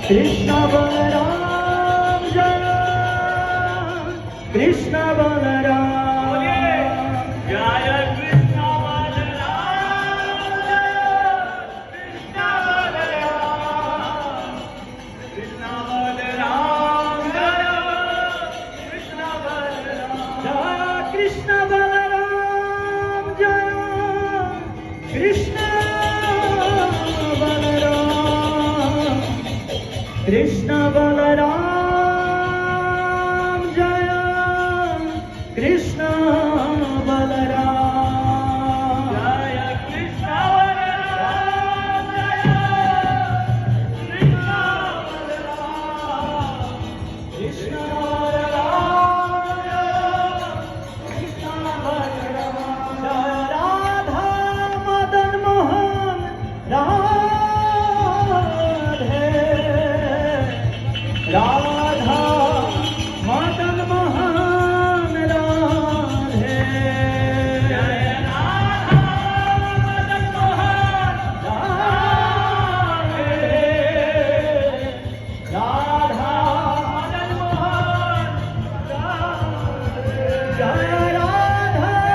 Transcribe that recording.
Krishna Balaram Jaya Krishna Balaram Jaya Krishna Balaram Krishna Balaram Krishna Balaram Jaya Krishna Balaram Jaya Krishna Balaram Jaya Krishna Balaram Krishna Balaram